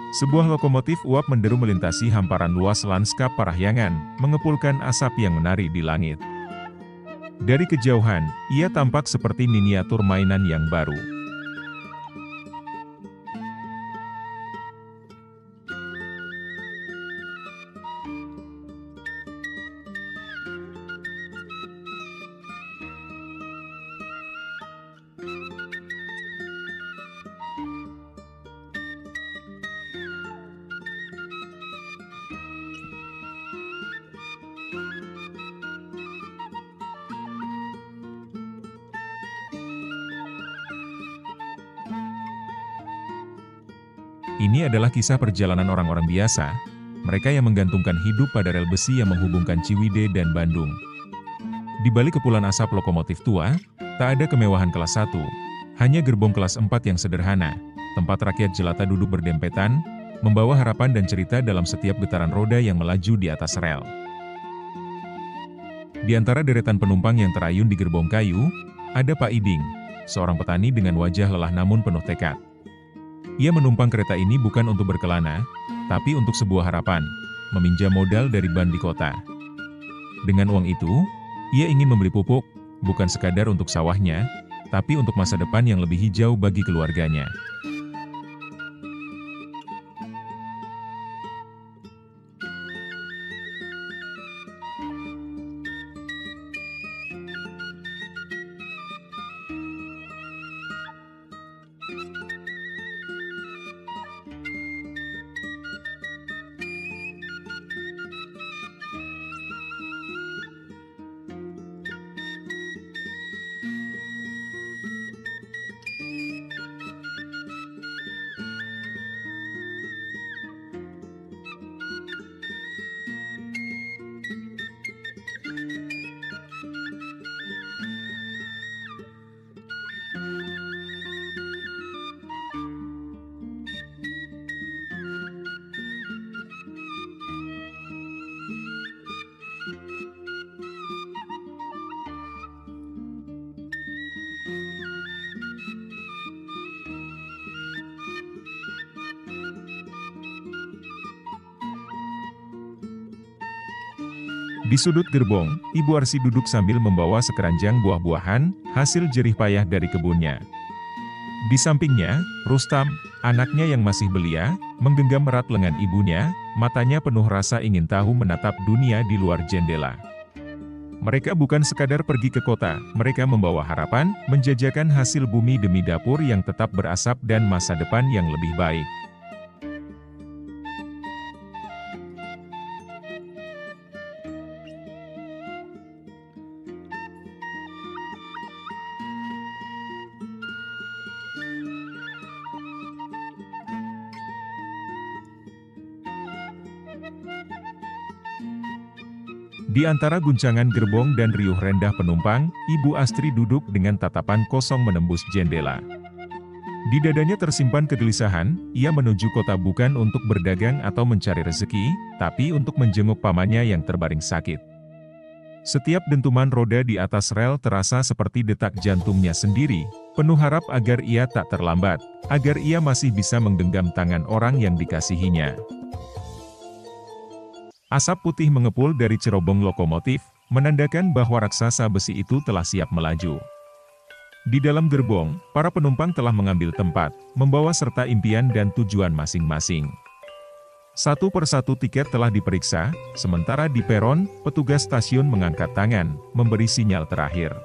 Sebuah lokomotif uap menderu melintasi hamparan luas lanskap Parahyangan, mengepulkan asap yang menari di langit. Dari kejauhan, ia tampak seperti miniatur mainan yang baru. Ini adalah kisah perjalanan orang-orang biasa, mereka yang menggantungkan hidup pada rel besi yang menghubungkan Ciwidey dan Bandung. Di balik kepulan asap lokomotif tua, tak ada kemewahan kelas 1, hanya gerbong kelas 4 yang sederhana, tempat rakyat jelata duduk berdempetan, membawa harapan dan cerita dalam setiap getaran roda yang melaju di atas rel. Di antara deretan penumpang yang terayun di gerbong kayu, ada Pak Iding, seorang petani dengan wajah lelah namun penuh tekad. Ia menumpang kereta ini bukan untuk berkelana, tapi untuk sebuah harapan, meminjam modal dari ban di kota. Dengan uang itu, ia ingin membeli pupuk, bukan sekadar untuk sawahnya, tapi untuk masa depan yang lebih hijau bagi keluarganya. Di sudut gerbong, Ibu Arsi duduk sambil membawa sekeranjang buah-buahan, hasil jerih payah dari kebunnya. Di sampingnya, Rustam, anaknya yang masih belia, menggenggam erat lengan ibunya, matanya penuh rasa ingin tahu menatap dunia di luar jendela. Mereka bukan sekadar pergi ke kota, mereka membawa harapan, menjajakan hasil bumi demi dapur yang tetap berasap dan masa depan yang lebih baik. Di antara guncangan gerbong dan riuh rendah penumpang, Ibu Astri duduk dengan tatapan kosong menembus jendela. Di dadanya tersimpan kegelisahan, ia menuju kota bukan untuk berdagang atau mencari rezeki, tapi untuk menjenguk pamannya yang terbaring sakit. Setiap dentuman roda di atas rel terasa seperti detak jantungnya sendiri, penuh harap agar ia tak terlambat, agar ia masih bisa menggenggam tangan orang yang dikasihinya. Asap putih mengepul dari cerobong lokomotif, menandakan bahwa raksasa besi itu telah siap melaju. Di dalam gerbong, para penumpang telah mengambil tempat, membawa serta impian dan tujuan masing-masing. Satu persatu tiket telah diperiksa, sementara di peron, petugas stasiun mengangkat tangan, memberi sinyal terakhir.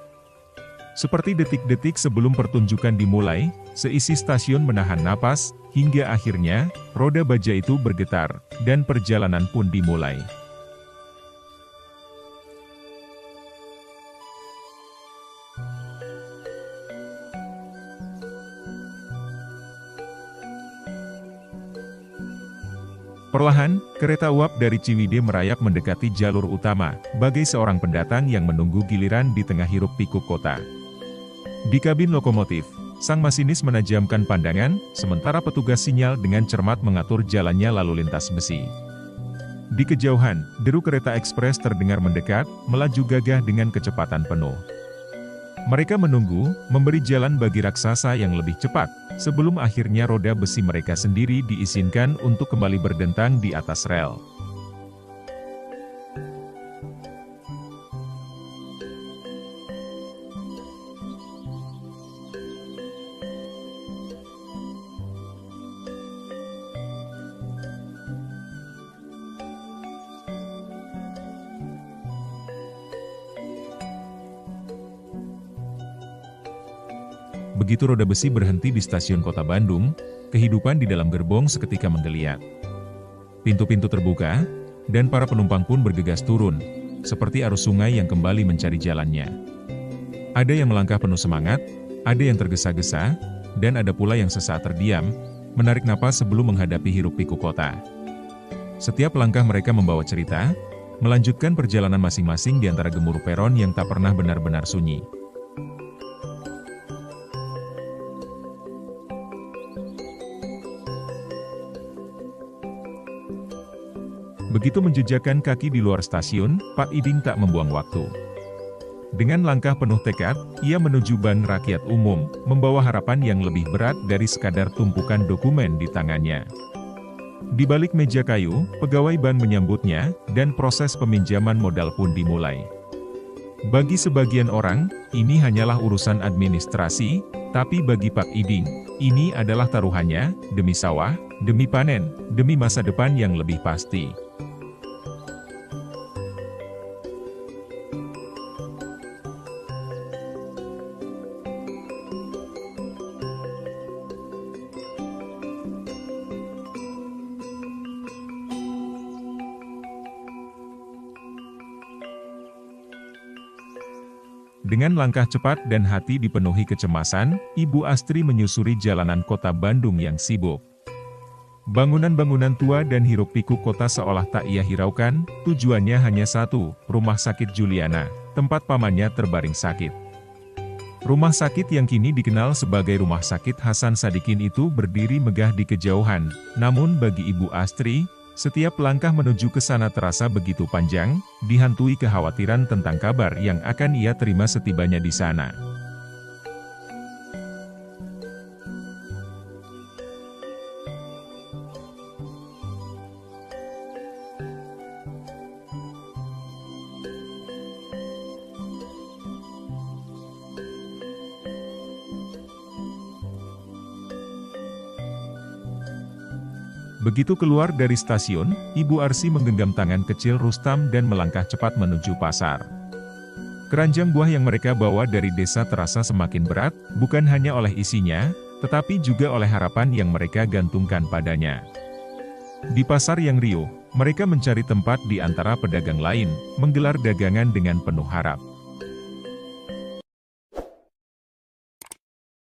Seperti detik-detik sebelum pertunjukan dimulai, seisi stasiun menahan napas, hingga akhirnya, roda baja itu bergetar, dan perjalanan pun dimulai. Perlahan, kereta uap dari Ciwidey merayap mendekati jalur utama, bagai seorang pendatang yang menunggu giliran di tengah hiruk-pikuk kota. Di kabin lokomotif, sang masinis menajamkan pandangan, sementara petugas sinyal dengan cermat mengatur jalannya lalu lintas besi. Di kejauhan, deru kereta ekspres terdengar mendekat, melaju gagah dengan kecepatan penuh. Mereka menunggu, memberi jalan bagi raksasa yang lebih cepat, sebelum akhirnya roda besi mereka sendiri diizinkan untuk kembali berdentang di atas rel. Begitu roda besi berhenti di stasiun Kota Bandung, kehidupan di dalam gerbong seketika menggeliat. Pintu-pintu terbuka, dan para penumpang pun bergegas turun, seperti arus sungai yang kembali mencari jalannya. Ada yang melangkah penuh semangat, ada yang tergesa-gesa, dan ada pula yang sesaat terdiam, menarik napas sebelum menghadapi hiruk-pikuk kota. Setiap langkah mereka membawa cerita, melanjutkan perjalanan masing-masing di antara gemuruh peron yang tak pernah benar-benar sunyi. Begitu menjejakkan kaki di luar stasiun, Pak Iding tak membuang waktu. Dengan langkah penuh tekad, ia menuju ban rakyat umum, membawa harapan yang lebih berat dari sekadar tumpukan dokumen di tangannya. Di balik meja kayu, pegawai ban menyambutnya, dan proses peminjaman modal pun dimulai. Bagi sebagian orang, ini hanyalah urusan administrasi, tapi bagi Pak Iding, ini adalah taruhannya, demi sawah, demi panen, demi masa depan yang lebih pasti. Dengan langkah cepat dan hati dipenuhi kecemasan, Ibu Astri menyusuri jalanan kota Bandung yang sibuk. Bangunan-bangunan tua dan hiruk-pikuk kota seolah tak ia hiraukan, tujuannya hanya satu, rumah sakit Juliana, tempat pamannya terbaring sakit. Rumah sakit yang kini dikenal sebagai Rumah Sakit Hasan Sadikin itu berdiri megah di kejauhan, namun bagi Ibu Astri, setiap langkah menuju ke sana terasa begitu panjang, dihantui kekhawatiran tentang kabar yang akan ia terima setibanya di sana. Begitu keluar dari stasiun, Ibu Arsi menggenggam tangan kecil Rustam dan melangkah cepat menuju pasar. Keranjang buah yang mereka bawa dari desa terasa semakin berat, bukan hanya oleh isinya, tetapi juga oleh harapan yang mereka gantungkan padanya. Di pasar yang riuh, mereka mencari tempat di antara pedagang lain, menggelar dagangan dengan penuh harap.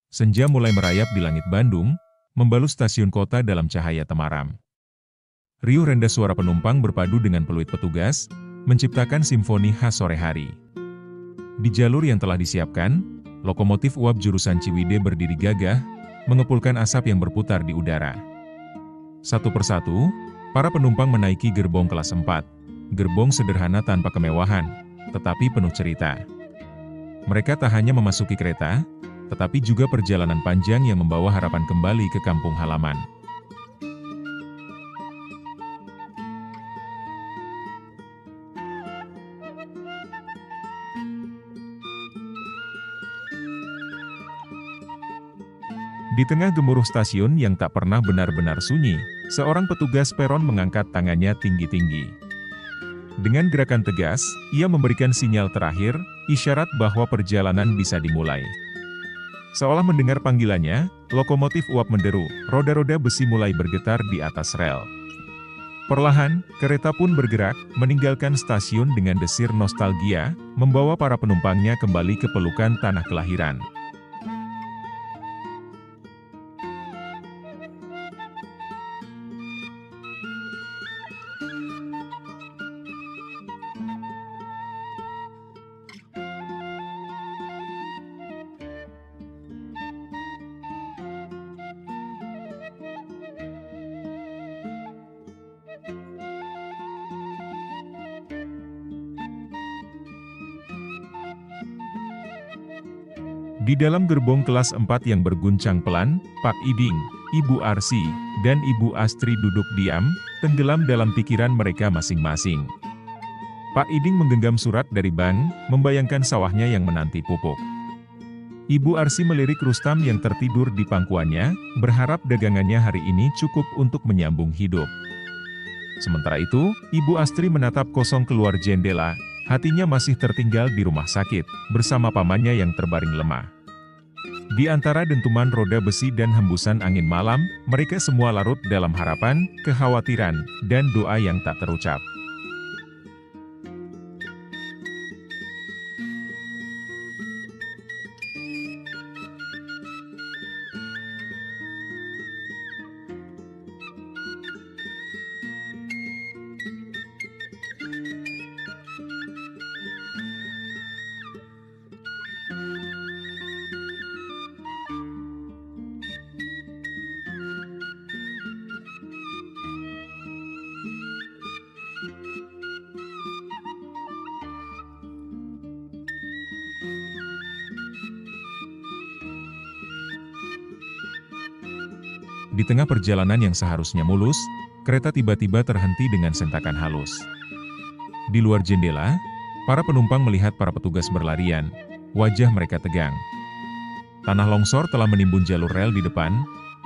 Senja mulai merayap di langit Bandung, membalut stasiun kota dalam cahaya temaram. Riuh rendah suara penumpang berpadu dengan peluit petugas, menciptakan simfoni khas sore hari. Di jalur yang telah disiapkan, lokomotif uap jurusan Ciwidey berdiri gagah, mengepulkan asap yang berputar di udara. Satu persatu, para penumpang menaiki gerbong kelas 4, gerbong sederhana tanpa kemewahan, tetapi penuh cerita. Mereka tak hanya memasuki kereta, tetapi juga perjalanan panjang yang membawa harapan kembali ke kampung halaman. Di tengah gemuruh stasiun yang tak pernah benar-benar sunyi, seorang petugas peron mengangkat tangannya tinggi-tinggi. Dengan gerakan tegas, ia memberikan sinyal terakhir, isyarat bahwa perjalanan bisa dimulai. Seolah mendengar panggilannya, lokomotif uap menderu, roda-roda besi mulai bergetar di atas rel. Perlahan, kereta pun bergerak, meninggalkan stasiun dengan desir nostalgia, membawa para penumpangnya kembali ke pelukan tanah kelahiran. Di dalam gerbong kelas 4 yang berguncang pelan, Pak Iding, Ibu Arsi, dan Ibu Astri duduk diam, tenggelam dalam pikiran mereka masing-masing. Pak Iding menggenggam surat dari bank, membayangkan sawahnya yang menanti pupuk. Ibu Arsi melirik Rustam yang tertidur di pangkuannya, berharap dagangannya hari ini cukup untuk menyambung hidup. Sementara itu, Ibu Astri menatap kosong keluar jendela, hatinya masih tertinggal di rumah sakit, bersama pamannya yang terbaring lemah. Di antara dentuman roda besi dan hembusan angin malam, mereka semua larut dalam harapan, kekhawatiran, dan doa yang tak terucap. Di tengah perjalanan yang seharusnya mulus, kereta tiba-tiba terhenti dengan sentakan halus. Di luar jendela, para penumpang melihat para petugas berlarian, wajah mereka tegang. Tanah longsor telah menimbun jalur rel di depan,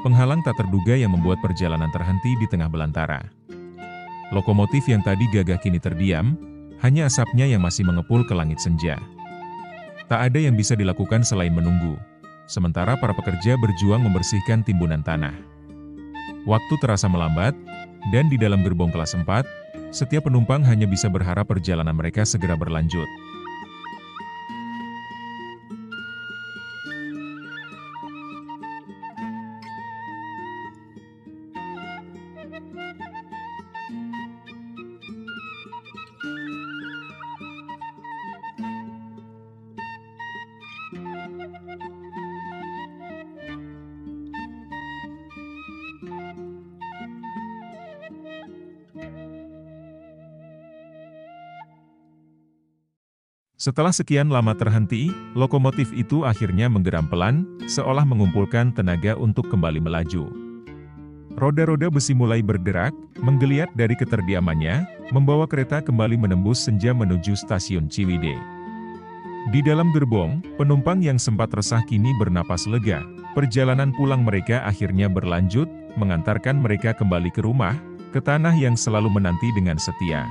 penghalang tak terduga yang membuat perjalanan terhenti di tengah belantara. Lokomotif yang tadi gagah kini terdiam, hanya asapnya yang masih mengepul ke langit senja. Tak ada yang bisa dilakukan selain menunggu, sementara para pekerja berjuang membersihkan timbunan tanah. Waktu terasa melambat, dan di dalam gerbong kelas 4, setiap penumpang hanya bisa berharap perjalanan mereka segera berlanjut. Setelah sekian lama terhenti, lokomotif itu akhirnya menggeram pelan, seolah mengumpulkan tenaga untuk kembali melaju. Roda-roda besi mulai berderak, menggeliat dari keterdiamannya, membawa kereta kembali menembus senja menuju stasiun Ciwidey. Di dalam gerbong, penumpang yang sempat resah kini bernapas lega. Perjalanan pulang mereka akhirnya berlanjut, mengantarkan mereka kembali ke rumah, ke tanah yang selalu menanti dengan setia.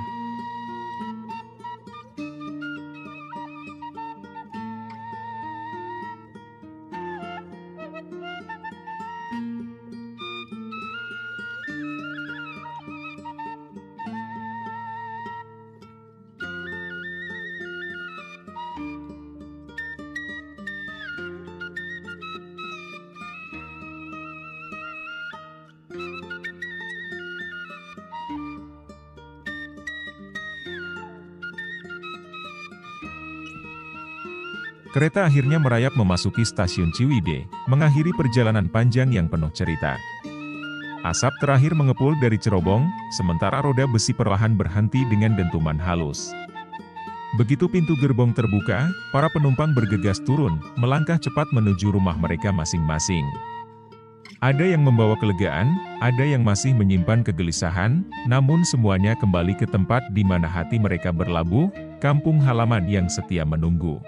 Kereta akhirnya merayap memasuki stasiun Ciwidey, mengakhiri perjalanan panjang yang penuh cerita. Asap terakhir mengepul dari cerobong, sementara roda besi perlahan berhenti dengan dentuman halus. Begitu pintu gerbong terbuka, para penumpang bergegas turun, melangkah cepat menuju rumah mereka masing-masing. Ada yang membawa kelegaan, ada yang masih menyimpan kegelisahan, namun semuanya kembali ke tempat di mana hati mereka berlabuh, kampung halaman yang setia menunggu.